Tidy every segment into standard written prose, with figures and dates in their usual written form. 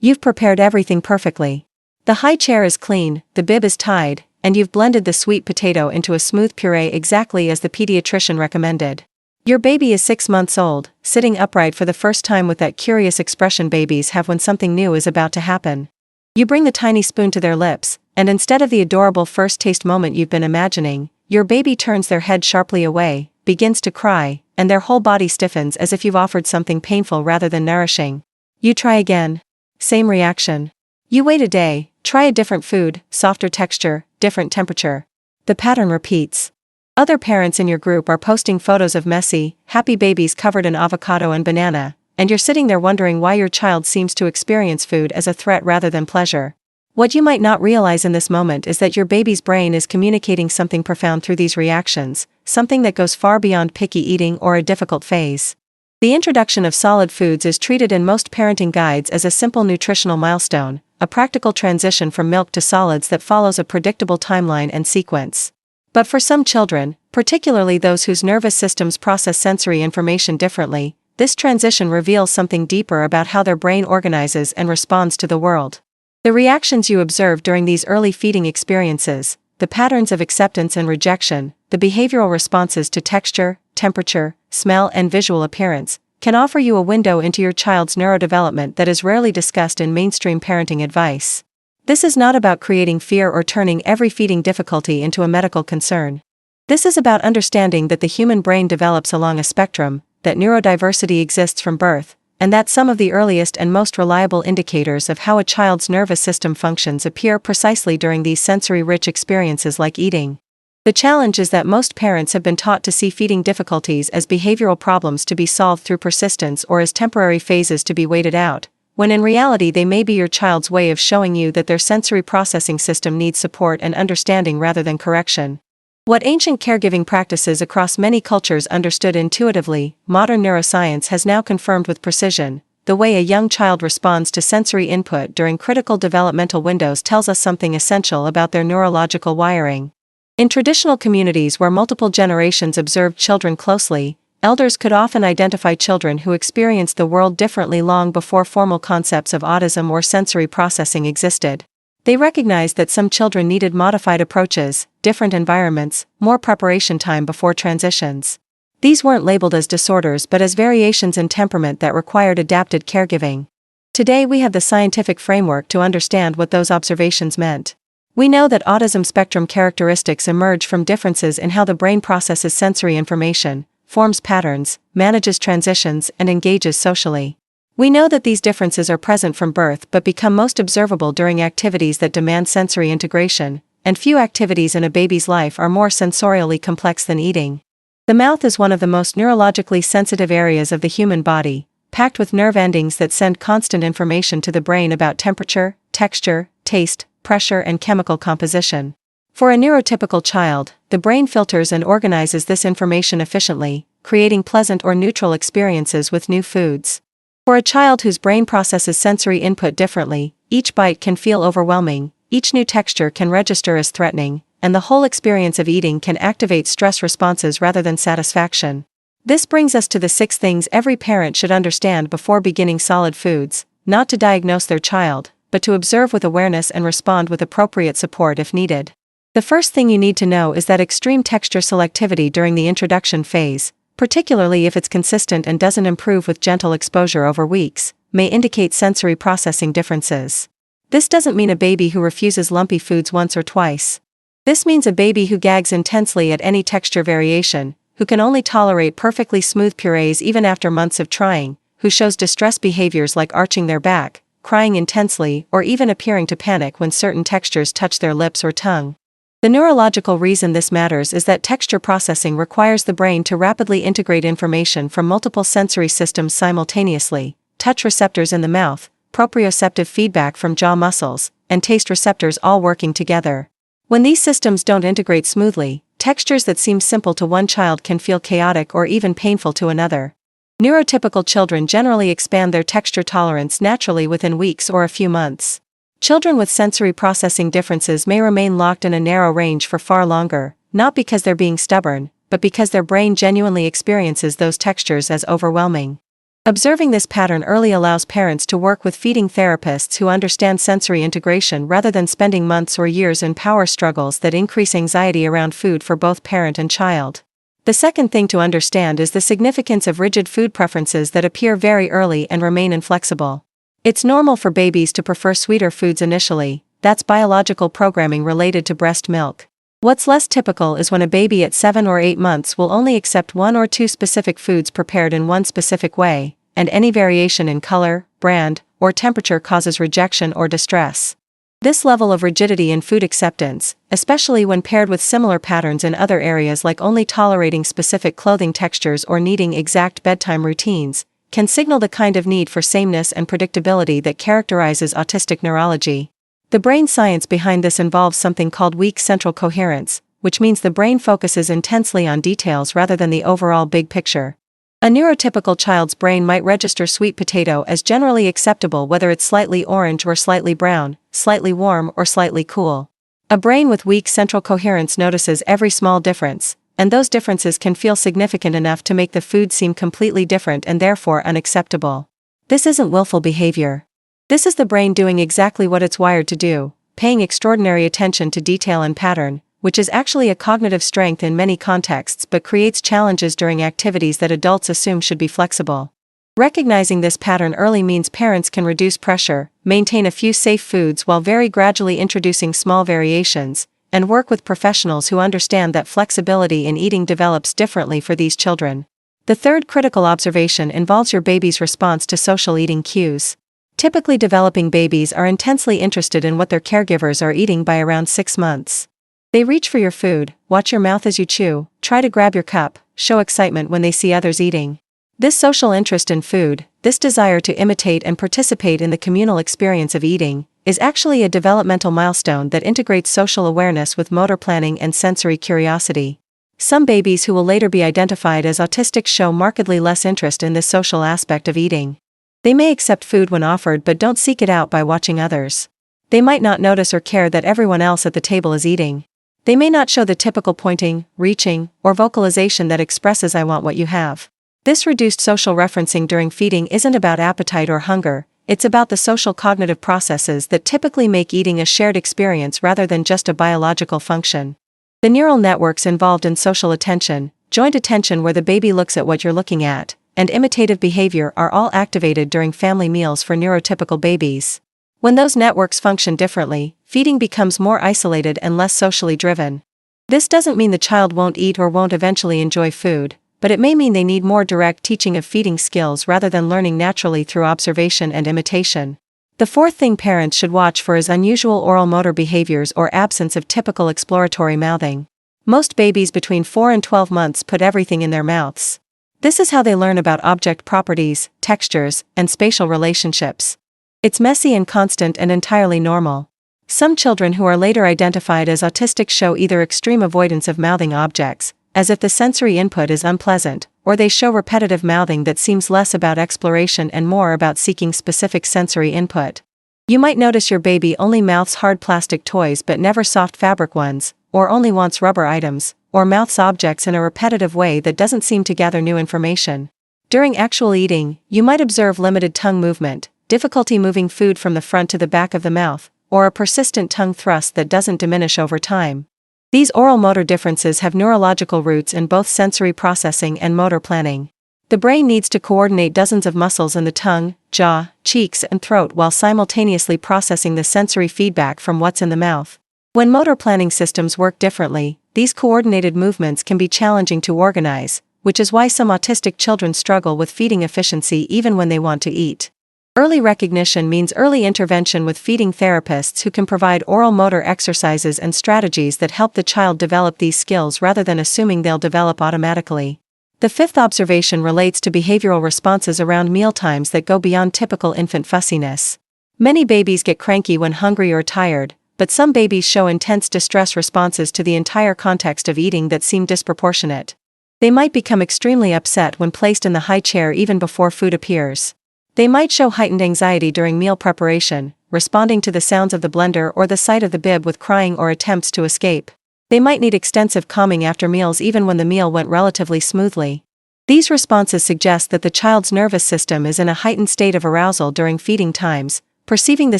You've prepared everything perfectly. The high chair is clean, the bib is tied, and you've blended the sweet potato into a smooth puree exactly as the pediatrician recommended. Your baby is 6 months old, sitting upright for the first time with that curious expression babies have when something new is about to happen. You bring the tiny spoon to their lips, and instead of the adorable first taste moment you've been imagining, your baby turns their head sharply away, begins to cry, and their whole body stiffens as if you've offered something painful rather than nourishing. You try again. Same reaction. You wait a day, try a different food, softer texture, different temperature. The pattern repeats. Other parents in your group are posting photos of messy, happy babies covered in avocado and banana, and you're sitting there wondering why your child seems to experience food as a threat rather than pleasure. What you might not realize in this moment is that your baby's brain is communicating something profound through these reactions, something that goes far beyond picky eating or a difficult phase. The introduction of solid foods is treated in most parenting guides as a simple nutritional milestone, a practical transition from milk to solids that follows a predictable timeline and sequence. But for some children, particularly those whose nervous systems process sensory information differently, this transition reveals something deeper about how their brain organizes and responds to the world. The reactions you observe during these early feeding experiences, the patterns of acceptance and rejection, the behavioral responses to texture, temperature, smell, and visual appearance, can offer you a window into your child's neurodevelopment that is rarely discussed in mainstream parenting advice. This is not about creating fear or turning every feeding difficulty into a medical concern. This is about understanding that the human brain develops along a spectrum, that neurodiversity exists from birth, and that some of the earliest and most reliable indicators of how a child's nervous system functions appear precisely during these sensory-rich experiences like eating. The challenge is that most parents have been taught to see feeding difficulties as behavioral problems to be solved through persistence or as temporary phases to be waited out, when in reality they may be your child's way of showing you that their sensory processing system needs support and understanding rather than correction. What ancient caregiving practices across many cultures understood intuitively, modern neuroscience has now confirmed with precision. The way a young child responds to sensory input during critical developmental windows tells us something essential about their neurological wiring. In traditional communities where multiple generations observed children closely, elders could often identify children who experienced the world differently long before formal concepts of autism or sensory processing existed. They recognized that some children needed modified approaches, different environments, more preparation time before transitions. These weren't labeled as disorders but as variations in temperament that required adapted caregiving. Today we have the scientific framework to understand what those observations meant. We know that autism spectrum characteristics emerge from differences in how the brain processes sensory information, forms patterns, manages transitions, and engages socially. We know that these differences are present from birth but become most observable during activities that demand sensory integration, and few activities in a baby's life are more sensorially complex than eating. The mouth is one of the most neurologically sensitive areas of the human body, packed with nerve endings that send constant information to the brain about temperature, texture, taste, pressure, and chemical composition. For a neurotypical child, the brain filters and organizes this information efficiently, creating pleasant or neutral experiences with new foods. For a child whose brain processes sensory input differently, each bite can feel overwhelming, each new texture can register as threatening, and the whole experience of eating can activate stress responses rather than satisfaction. This brings us to the 6 things every parent should understand before beginning solid foods, not to diagnose their child, but to observe with awareness and respond with appropriate support if needed. The first thing you need to know is that extreme texture selectivity during the introduction phase, particularly if it's consistent and doesn't improve with gentle exposure over weeks, may indicate sensory processing differences. This doesn't mean a baby who refuses lumpy foods once or twice. This means a baby who gags intensely at any texture variation, who can only tolerate perfectly smooth purees even after months of trying, who shows distress behaviors like arching their back, crying intensely, or even appearing to panic when certain textures touch their lips or tongue. The neurological reason this matters is that texture processing requires the brain to rapidly integrate information from multiple sensory systems simultaneously: touch receptors in the mouth, proprioceptive feedback from jaw muscles, and taste receptors all working together. When these systems don't integrate smoothly, textures that seem simple to one child can feel chaotic or even painful to another. Neurotypical children generally expand their texture tolerance naturally within weeks or a few months. Children with sensory processing differences may remain locked in a narrow range for far longer, not because they're being stubborn, but because their brain genuinely experiences those textures as overwhelming. Observing this pattern early allows parents to work with feeding therapists who understand sensory integration rather than spending months or years in power struggles that increase anxiety around food for both parent and child. The second thing to understand is the significance of rigid food preferences that appear very early and remain inflexible. It's normal for babies to prefer sweeter foods initially. That's biological programming related to breast milk. What's less typical is when a baby at 7 or 8 months will only accept 1 or 2 specific foods prepared in one specific way, and any variation in color, brand, or temperature causes rejection or distress. This level of rigidity in food acceptance, especially when paired with similar patterns in other areas like only tolerating specific clothing textures or needing exact bedtime routines, can signal the kind of need for sameness and predictability that characterizes autistic neurology. The brain science behind this involves something called weak central coherence, which means the brain focuses intensely on details rather than the overall big picture. A neurotypical child's brain might register sweet potato as generally acceptable whether it's slightly orange or slightly brown, slightly warm or slightly cool. A brain with weak central coherence notices every small difference, and those differences can feel significant enough to make the food seem completely different and therefore unacceptable. This isn't willful behavior. This is the brain doing exactly what it's wired to do, paying extraordinary attention to detail and pattern, which is actually a cognitive strength in many contexts but creates challenges during activities that adults assume should be flexible. Recognizing this pattern early means parents can reduce pressure, maintain a few safe foods while very gradually introducing small variations, and work with professionals who understand that flexibility in eating develops differently for these children. The third critical observation involves your baby's response to social eating cues. Typically, developing babies are intensely interested in what their caregivers are eating by around 6 months. They reach for your food, watch your mouth as you chew, try to grab your cup, show excitement when they see others eating. This social interest in food, this desire to imitate and participate in the communal experience of eating, is actually a developmental milestone that integrates social awareness with motor planning and sensory curiosity. Some babies who will later be identified as autistic show markedly less interest in this social aspect of eating. They may accept food when offered but don't seek it out by watching others. They might not notice or care that everyone else at the table is eating. They may not show the typical pointing, reaching, or vocalization that expresses "I want what you have." This reduced social referencing during feeding isn't about appetite or hunger, it's about the social cognitive processes that typically make eating a shared experience rather than just a biological function. The neural networks involved in social attention, joint attention where the baby looks at what you're looking at, and imitative behavior are all activated during family meals for neurotypical babies. When those networks function differently, feeding becomes more isolated and less socially driven. This doesn't mean the child won't eat or won't eventually enjoy food, but it may mean they need more direct teaching of feeding skills rather than learning naturally through observation and imitation. The fourth thing parents should watch for is unusual oral motor behaviors or absence of typical exploratory mouthing. Most babies between 4 and 12 months put everything in their mouths. This is how they learn about object properties, textures, and spatial relationships. It's messy and constant and entirely normal. Some children who are later identified as autistic show either extreme avoidance of mouthing objects, as if the sensory input is unpleasant, or they show repetitive mouthing that seems less about exploration and more about seeking specific sensory input. You might notice your baby only mouths hard plastic toys but never soft fabric ones, or only wants rubber items, or mouths objects in a repetitive way that doesn't seem to gather new information. During actual eating, you might observe limited tongue movement, difficulty moving food from the front to the back of the mouth, or a persistent tongue thrust that doesn't diminish over time. These oral motor differences have neurological roots in both sensory processing and motor planning. The brain needs to coordinate dozens of muscles in the tongue, jaw, cheeks, and throat while simultaneously processing the sensory feedback from what's in the mouth. When motor planning systems work differently, these coordinated movements can be challenging to organize, which is why some autistic children struggle with feeding efficiency even when they want to eat. Early recognition means early intervention with feeding therapists who can provide oral motor exercises and strategies that help the child develop these skills rather than assuming they'll develop automatically. The fifth observation relates to behavioral responses around mealtimes that go beyond typical infant fussiness. Many babies get cranky when hungry or tired, but some babies show intense distress responses to the entire context of eating that seem disproportionate. They might become extremely upset when placed in the high chair even before food appears. They might show heightened anxiety during meal preparation, responding to the sounds of the blender or the sight of the bib with crying or attempts to escape. They might need extensive calming after meals even when the meal went relatively smoothly. These responses suggest that the child's nervous system is in a heightened state of arousal during feeding times, perceiving the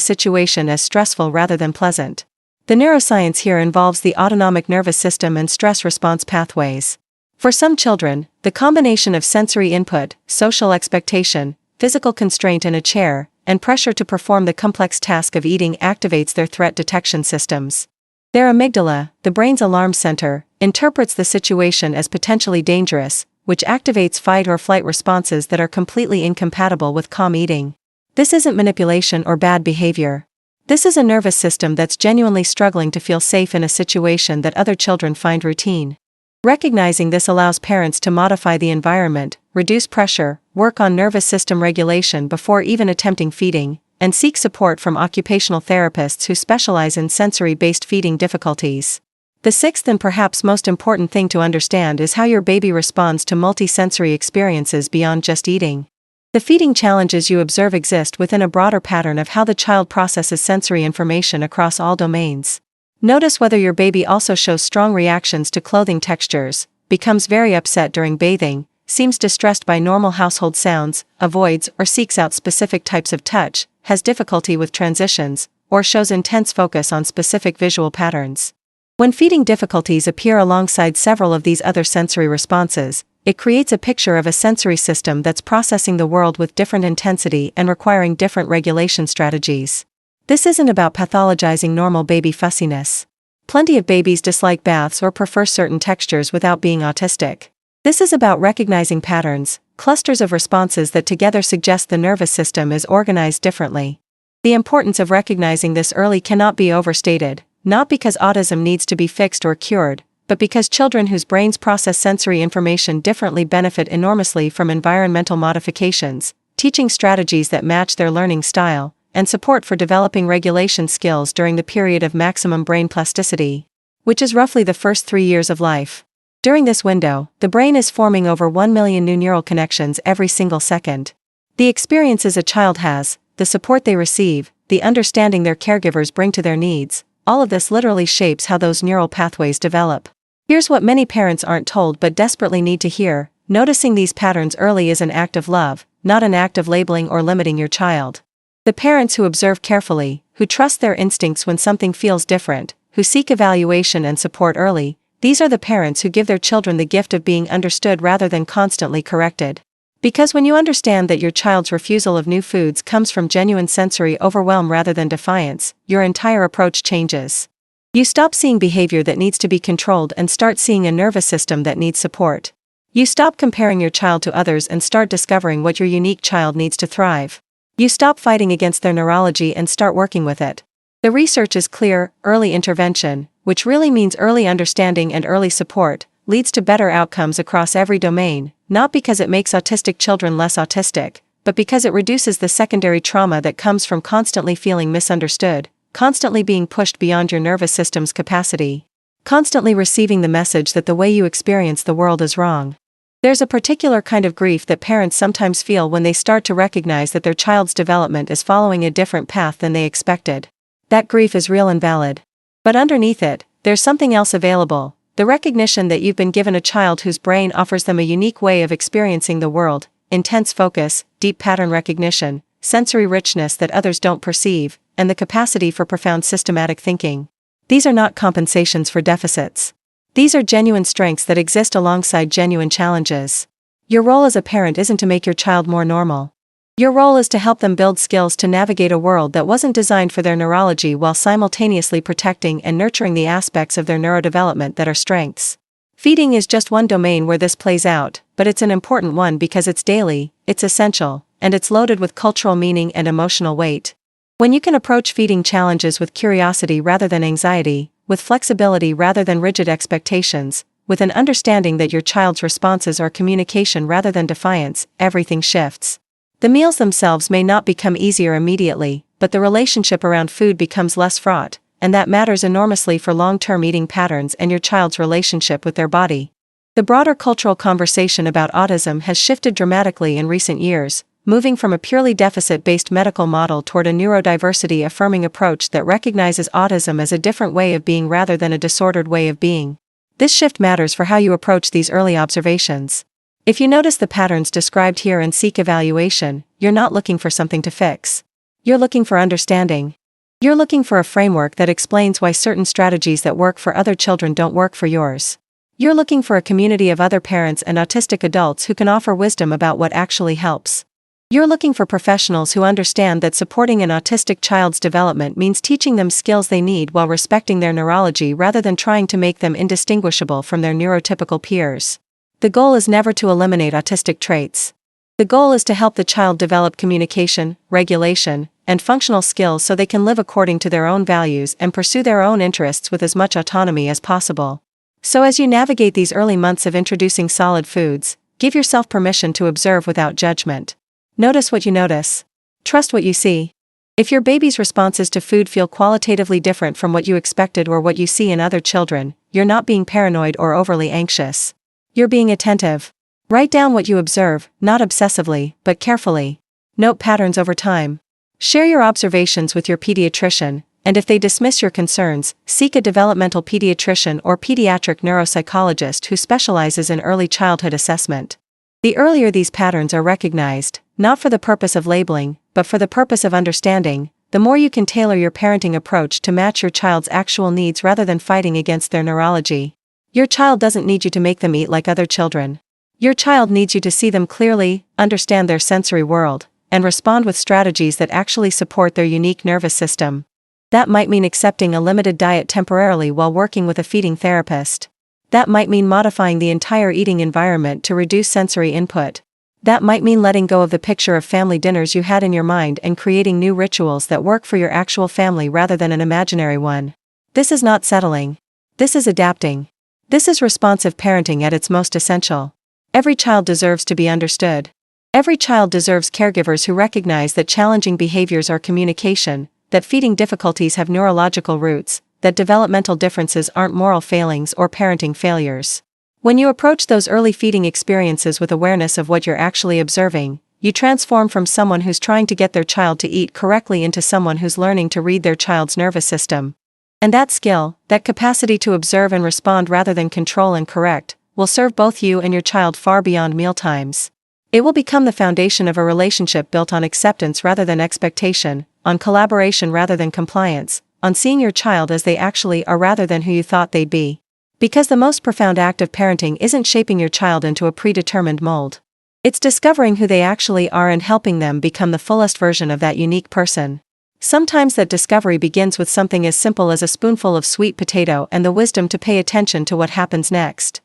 situation as stressful rather than pleasant. The neuroscience here involves the autonomic nervous system and stress response pathways. For some children, the combination of sensory input, social expectation, physical constraint in a chair, and pressure to perform the complex task of eating activates their threat detection systems. Their amygdala, the brain's alarm center, interprets the situation as potentially dangerous, which activates fight or flight responses that are completely incompatible with calm eating. This isn't manipulation or bad behavior. This is a nervous system that's genuinely struggling to feel safe in a situation that other children find routine. Recognizing this allows parents to modify the environment, reduce pressure, work on nervous system regulation before even attempting feeding, and seek support from occupational therapists who specialize in sensory-based feeding difficulties. The sixth and perhaps most important thing to understand is how your baby responds to multisensory experiences beyond just eating. The feeding challenges you observe exist within a broader pattern of how the child processes sensory information across all domains. Notice whether your baby also shows strong reactions to clothing textures, becomes very upset during bathing, seems distressed by normal household sounds, avoids or seeks out specific types of touch, has difficulty with transitions, or shows intense focus on specific visual patterns. When feeding difficulties appear alongside several of these other sensory responses, it creates a picture of a sensory system that's processing the world with different intensity and requiring different regulation strategies. This isn't about pathologizing normal baby fussiness. Plenty of babies dislike baths or prefer certain textures without being autistic. This is about recognizing patterns, clusters of responses that together suggest the nervous system is organized differently. The importance of recognizing this early cannot be overstated, not because autism needs to be fixed or cured, but because children whose brains process sensory information differently benefit enormously from environmental modifications, teaching strategies that match their learning style, and support for developing regulation skills during the period of maximum brain plasticity, which is roughly the first 3 years of life. During this window, the brain is forming over 1 million new neural connections every single second. The experiences a child has, the support they receive, the understanding their caregivers bring to their needs, all of this literally shapes how those neural pathways develop. Here's what many parents aren't told but desperately need to hear: noticing these patterns early is an act of love, not an act of labeling or limiting your child. The parents who observe carefully, who trust their instincts when something feels different, who seek evaluation and support early, these are the parents who give their children the gift of being understood rather than constantly corrected. Because when you understand that your child's refusal of new foods comes from genuine sensory overwhelm rather than defiance, your entire approach changes. You stop seeing behavior that needs to be controlled and start seeing a nervous system that needs support. You stop comparing your child to others and start discovering what your unique child needs to thrive. You stop fighting against their neurology and start working with it. The research is clear: early intervention, which really means early understanding and early support, leads to better outcomes across every domain, not because it makes autistic children less autistic, but because it reduces the secondary trauma that comes from constantly feeling misunderstood, constantly being pushed beyond your nervous system's capacity, constantly receiving the message that the way you experience the world is wrong. There's a particular kind of grief that parents sometimes feel when they start to recognize that their child's development is following a different path than they expected. That grief is real and valid. But underneath it, there's something else available: the recognition that you've been given a child whose brain offers them a unique way of experiencing the world, intense focus, deep pattern recognition, sensory richness that others don't perceive, and the capacity for profound systematic thinking. These are not compensations for deficits. These are genuine strengths that exist alongside genuine challenges. Your role as a parent isn't to make your child more normal. Your role is to help them build skills to navigate a world that wasn't designed for their neurology while simultaneously protecting and nurturing the aspects of their neurodevelopment that are strengths. Feeding is just one domain where this plays out, but it's an important one because it's daily, it's essential, and it's loaded with cultural meaning and emotional weight. When you can approach feeding challenges with curiosity rather than anxiety, with flexibility rather than rigid expectations, with an understanding that your child's responses are communication rather than defiance, everything shifts. The meals themselves may not become easier immediately, but the relationship around food becomes less fraught, and that matters enormously for long-term eating patterns and your child's relationship with their body. The broader cultural conversation about autism has shifted dramatically in recent years, moving from a purely deficit-based medical model toward a neurodiversity-affirming approach that recognizes autism as a different way of being rather than a disordered way of being. This shift matters for how you approach these early observations. If you notice the patterns described here and seek evaluation, you're not looking for something to fix. You're looking for understanding. You're looking for a framework that explains why certain strategies that work for other children don't work for yours. You're looking for a community of other parents and autistic adults who can offer wisdom about what actually helps. You're looking for professionals who understand that supporting an autistic child's development means teaching them skills they need while respecting their neurology rather than trying to make them indistinguishable from their neurotypical peers. The goal is never to eliminate autistic traits. The goal is to help the child develop communication, regulation, and functional skills so they can live according to their own values and pursue their own interests with as much autonomy as possible. So as you navigate these early months of introducing solid foods, give yourself permission to observe without judgment. Notice what you notice. Trust what you see. If your baby's responses to food feel qualitatively different from what you expected or what you see in other children, you're not being paranoid or overly anxious. You're being attentive. Write down what you observe, not obsessively, but carefully. Note patterns over time. Share your observations with your pediatrician, and if they dismiss your concerns, seek a developmental pediatrician or pediatric neuropsychologist who specializes in early childhood assessment. The earlier these patterns are recognized, not for the purpose of labeling, but for the purpose of understanding, the more you can tailor your parenting approach to match your child's actual needs rather than fighting against their neurology. Your child doesn't need you to make them eat like other children. Your child needs you to see them clearly, understand their sensory world, and respond with strategies that actually support their unique nervous system. That might mean accepting a limited diet temporarily while working with a feeding therapist. That might mean modifying the entire eating environment to reduce sensory input. That might mean letting go of the picture of family dinners you had in your mind and creating new rituals that work for your actual family rather than an imaginary one. This is not settling. This is adapting. This is responsive parenting at its most essential. Every child deserves to be understood. Every child deserves caregivers who recognize that challenging behaviors are communication, that feeding difficulties have neurological roots, that developmental differences aren't moral failings or parenting failures. When you approach those early feeding experiences with awareness of what you're actually observing, you transform from someone who's trying to get their child to eat correctly into someone who's learning to read their child's nervous system. And that skill, that capacity to observe and respond rather than control and correct, will serve both you and your child far beyond mealtimes. It will become the foundation of a relationship built on acceptance rather than expectation, on collaboration rather than compliance, on seeing your child as they actually are rather than who you thought they'd be. Because the most profound act of parenting isn't shaping your child into a predetermined mold. It's discovering who they actually are and helping them become the fullest version of that unique person. Sometimes that discovery begins with something as simple as a spoonful of sweet potato and the wisdom to pay attention to what happens next.